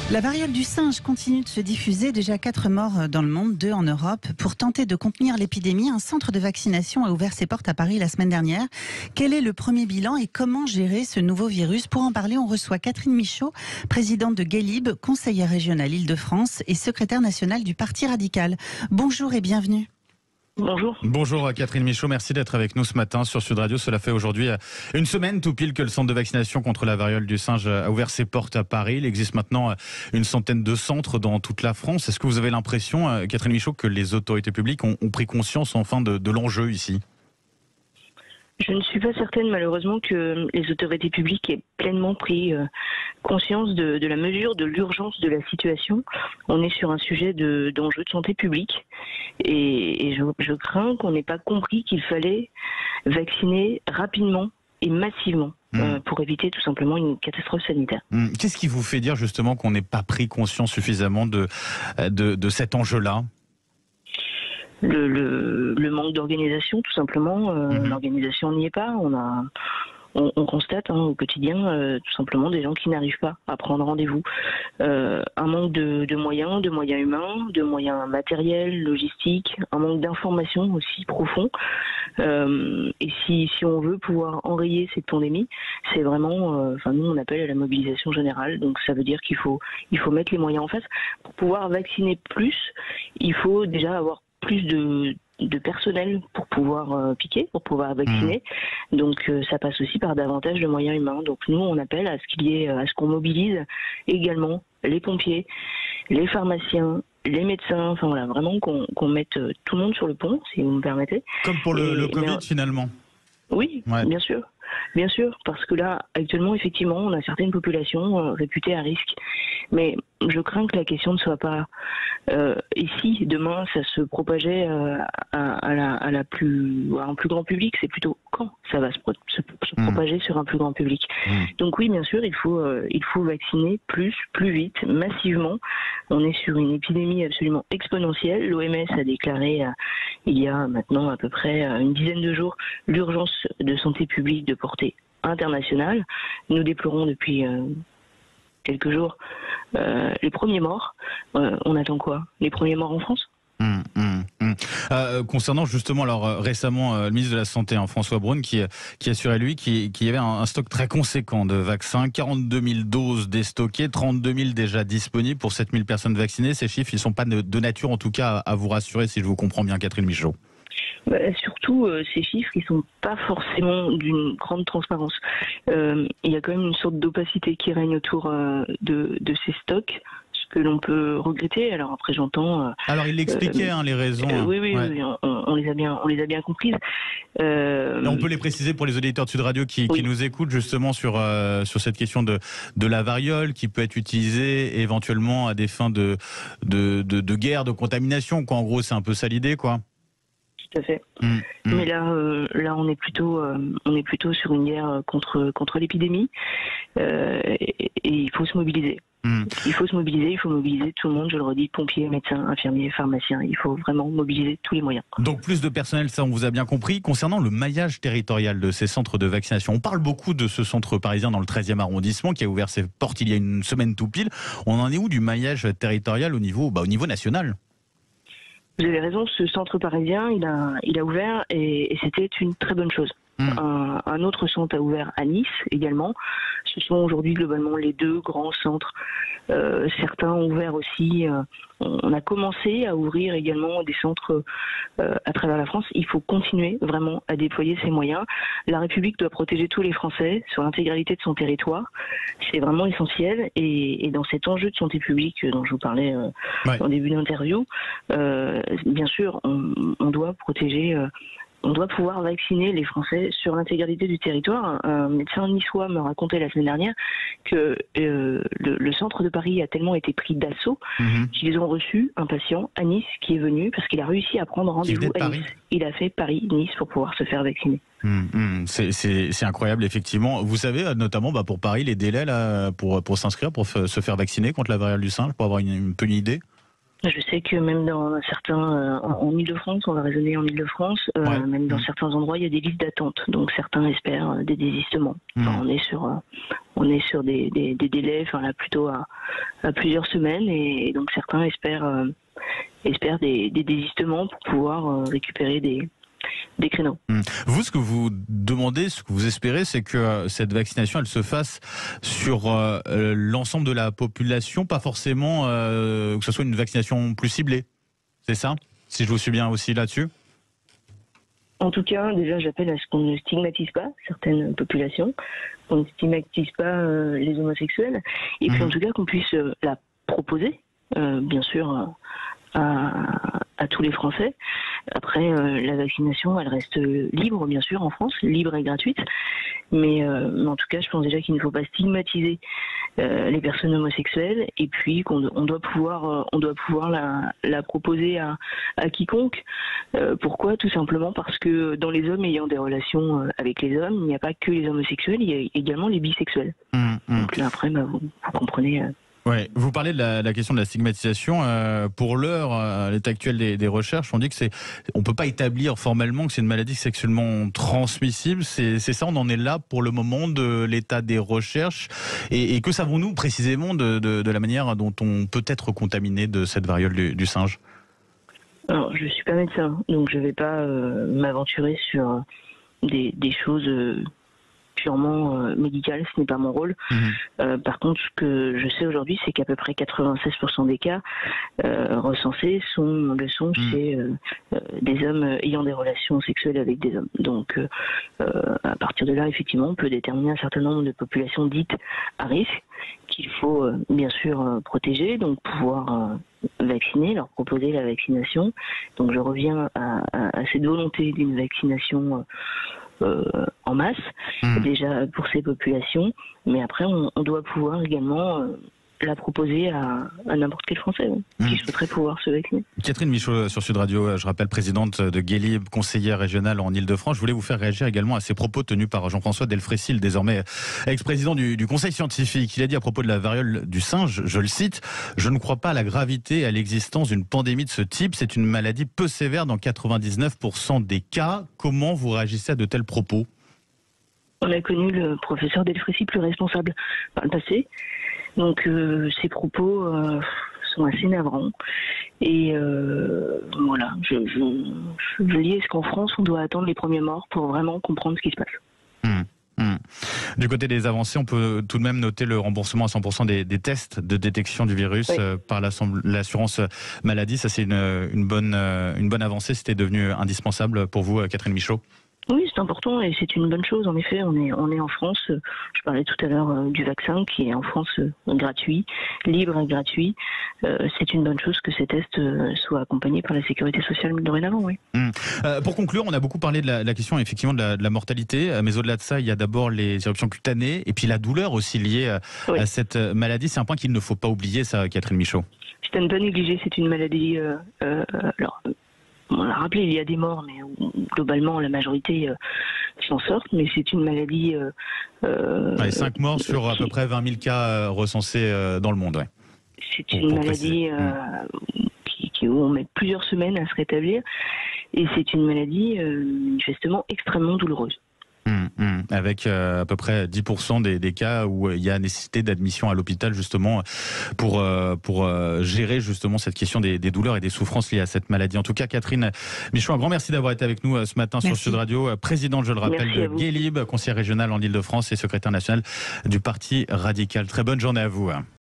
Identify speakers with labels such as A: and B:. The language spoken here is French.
A: La variole du singe continue de se diffuser. Déjà 4 morts dans le monde, 2 en Europe. Pour tenter de contenir l'épidémie, un centre de vaccination a ouvert ses portes à Paris la semaine dernière. Quel est le premier bilan et comment gérer ce nouveau virus? Pour en parler, on reçoit Catherine Michaud, présidente de Gaylib, conseillère régionale Île-de-France et secrétaire nationale du Parti radical. Bonjour et bienvenue.
B: Bonjour.
C: Bonjour Catherine Michaud, merci d'être avec nous ce matin sur Sud Radio. Cela fait aujourd'hui une semaine tout pile que le centre de vaccination contre la variole du singe a ouvert ses portes à Paris. Il existe maintenant une centaine de centres dans toute la France. Est-ce que vous avez l'impression, Catherine Michaud, que les autorités publiques ont pris conscience enfin de l'enjeu ici ?
B: Je ne suis pas certaine malheureusement que les autorités publiques aient pleinement pris conscience de la mesure, de l'urgence de la situation. On est sur un sujet d'enjeu de santé publique et je crains qu'on n'ait pas compris qu'il fallait vacciner rapidement et massivement pour éviter tout simplement une catastrophe sanitaire.
C: Qu'est-ce qui vous fait dire justement qu'on n'ait pas pris conscience suffisamment de cet enjeu-là ?
B: Le manque d'organisation, tout simplement. L'organisation n'y est pas. On constate au quotidien tout simplement des gens qui n'arrivent pas à prendre rendez-vous. Un manque de moyens humains, de moyens matériels, logistiques, un manque d'information aussi profond. Et si on veut pouvoir enrayer cette pandémie, c'est vraiment, nous on appelle à la mobilisation générale. Donc ça veut dire qu'il faut mettre les moyens en face. Pour pouvoir vacciner plus, il faut déjà avoir plus de personnel pour pouvoir piquer, pour pouvoir vacciner. Donc ça passe aussi par davantage de moyens humains. Donc nous on appelle à ce qu'on mobilise également les pompiers, les pharmaciens, les médecins, enfin voilà, vraiment qu'on mette tout le monde sur le pont, si vous me permettez.
C: Comme pour le Covid finalement.
B: Oui, ouais. Bien sûr, parce que là, actuellement, effectivement, on a certaines populations réputées à risque. Mais je crains que la question ne soit pas et si demain ça se propageait à un plus grand public, c'est plutôt quand ça va se propager sur un plus grand public. Donc oui, bien sûr, il faut vacciner plus vite, massivement. On est sur une épidémie absolument exponentielle. L'OMS a déclaré il y a maintenant à peu près une dizaine de jours l'urgence de santé publique de portée internationale. Nous déplorons depuis quelques jours les premiers morts. On attend quoi? Les premiers morts en France?
C: Concernant justement récemment le ministre de la Santé, François Braun, qui assurait lui qu'il y avait un stock très conséquent de vaccins, 42 000 doses déstockées, 32 000 déjà disponibles pour 7 000 personnes vaccinées. Ces chiffres, ils ne sont pas de nature en tout cas à vous rassurer, si je vous comprends bien, Catherine Michaud.
B: Surtout, ces chiffres, ils sont pas forcément d'une grande transparence. Il y a quand même une sorte d'opacité qui règne autour de ces stocks, ce que l'on peut regretter. Alors après, j'entends.
C: Alors il l'expliquait, les raisons.
B: Oui, ouais. On les a bien comprises.
C: On peut les préciser pour les auditeurs de Sud Radio qui nous écoutent justement sur cette question de la variole qui peut être utilisée éventuellement à des fins de guerre, de contamination. En gros, c'est un peu ça l'idée, quoi.
B: Tout à fait. Mais là, on est plutôt sur une guerre contre l'épidémie et il faut se mobiliser. Il faut mobiliser tout le monde, je le redis, pompiers, médecins, infirmiers, pharmaciens. Il faut vraiment mobiliser tous les moyens.
C: Donc plus de personnel, ça on vous a bien compris. Concernant le maillage territorial de ces centres de vaccination, on parle beaucoup de ce centre parisien dans le 13e arrondissement qui a ouvert ses portes il y a une semaine tout pile. On en est où du maillage territorial au niveau national ?
B: Vous avez raison, ce centre parisien, il a ouvert et c'était une très bonne chose. Un autre centre a ouvert à Nice également. Ce sont aujourd'hui globalement les deux grands centres. Certains ont ouvert aussi. On a commencé à ouvrir également des centres à travers la France. Il faut continuer vraiment à déployer ces moyens. La République doit protéger tous les Français sur l'intégralité de son territoire. C'est vraiment essentiel. Et dans cet enjeu de santé publique dont je vous parlais en début d'interview, bien sûr, on doit protéger. On doit pouvoir vacciner les Français sur l'intégralité du territoire. Un médecin niçois me racontait la semaine dernière que le centre de Paris a tellement été pris d'assaut qu'ils ont reçu un patient à Nice qui est venu parce qu'il a réussi à prendre rendez-vous à Nice. Il a fait Paris-Nice pour pouvoir se faire vacciner.
C: C'est incroyable, effectivement. Vous savez, notamment pour Paris, les délais là, pour s'inscrire, pour se faire vacciner contre la variole du singe, pour avoir un peu une idée?
B: Je sais que même dans certains, en Ile-de-France, on va raisonner en Ile-de-France, même dans certains endroits, il y a des listes d'attente. Donc certains espèrent des désistements. Enfin, on est sur des délais, enfin là plutôt à plusieurs semaines, et donc certains espèrent des désistements pour pouvoir récupérer des créneaux.
C: Vous, ce que vous demandez, ce que vous espérez, c'est que cette vaccination, elle se fasse sur l'ensemble de la population, pas forcément que ce soit une vaccination plus ciblée. C'est ça? Si je vous suis bien aussi là-dessus?
B: En tout cas, déjà, j'appelle à ce qu'on ne stigmatise pas certaines populations, qu'on ne stigmatise pas les homosexuels, et puis en tout cas qu'on puisse la proposer, bien sûr, à tous les Français. Après, la vaccination, elle reste libre, bien sûr, en France, libre et gratuite. Mais en tout cas, je pense déjà qu'il ne faut pas stigmatiser les personnes homosexuelles, et puis qu'on doit pouvoir la proposer à quiconque. Pourquoi? Tout simplement parce que dans les hommes ayant des relations avec les hommes, il n'y a pas que les homosexuels, il y a également les bisexuels. Donc là, après, vous comprenez.
C: Ouais. Vous parlez de la question de la stigmatisation. Pour l'heure, à l'état actuel des recherches, on dit que on peut pas établir formellement que c'est une maladie sexuellement transmissible. C'est ça, on en est là pour le moment de l'état des recherches. Et que savons-nous précisément de la manière dont on peut être contaminé de cette variole du singe?
B: Alors, je suis pas médecin, donc je vais pas m'aventurer sur des choses purement médical, ce n'est pas mon rôle. Par contre, ce que je sais aujourd'hui, c'est qu'à peu près 96% des cas recensés le sont chez des hommes ayant des relations sexuelles avec des hommes. Donc, à partir de là, effectivement, on peut déterminer un certain nombre de populations dites à risque qu'il faut bien sûr protéger, donc pouvoir vacciner, leur proposer la vaccination. Donc, je reviens à cette volonté d'une vaccination en masse, déjà pour ces populations, mais après on doit pouvoir également la proposer à n'importe quel Français qui souhaiterait pouvoir se vacciner.
C: Catherine Michaud sur Sud Radio, je rappelle présidente de Guélib, conseillère régionale en Ile-de-France. Je voulais vous faire réagir également à ces propos tenus par Jean-François Delfrécy, désormais ex-président du Conseil scientifique. Il a dit à propos de la variole du singe, je le cite, « Je ne crois pas à la gravité et à l'existence d'une pandémie de ce type. C'est une maladie peu sévère dans 99% des cas. » Comment vous réagissez à de tels propos?
B: On a connu le professeur Delfrécy plus responsable par le passé. Donc ces propos sont assez navrants. Et voilà, je lis, est-ce qu'en France, on doit attendre les premiers morts pour vraiment comprendre ce qui se passe?
C: Du côté des avancées, on peut tout de même noter le remboursement à 100% des tests de détection du virus par l'assurance maladie. Ça, c'est une bonne avancée. C'était devenu indispensable pour vous, Catherine Michaud?
B: Oui, c'est important et c'est une bonne chose. En effet, on est en France. Je parlais tout à l'heure du vaccin qui est en France gratuit, libre et gratuit. C'est une bonne chose que ces tests soient accompagnés par la sécurité sociale dorénavant, oui.
C: Pour conclure, on a beaucoup parlé de la question effectivement de la mortalité, mais au-delà de ça, il y a d'abord les éruptions cutanées et puis la douleur aussi liée à cette maladie. C'est un point qu'il ne faut pas oublier, ça, Catherine Michaud.
B: C'est à ne pas négliger. C'est une maladie. On l'a rappelé, il y a des morts, mais globalement, la majorité s'en sortent. Mais c'est une maladie...
C: 5 morts sur à peu près 20 000 cas recensés dans le monde. Ouais.
B: C'est une maladie où on met plusieurs semaines à se rétablir. Et c'est une maladie manifestement extrêmement douloureuse.
C: Avec à peu près 10% des cas où il y a nécessité d'admission à l'hôpital justement pour gérer justement cette question des douleurs et des souffrances liées à cette maladie. En tout cas, Catherine Michaud, un grand merci d'avoir été avec nous ce matin sur Sud Radio. Présidente, je le rappelle, de Guélib, conseillère régionale en Ile-de-France et secrétaire nationale du Parti radical. Très bonne journée à vous.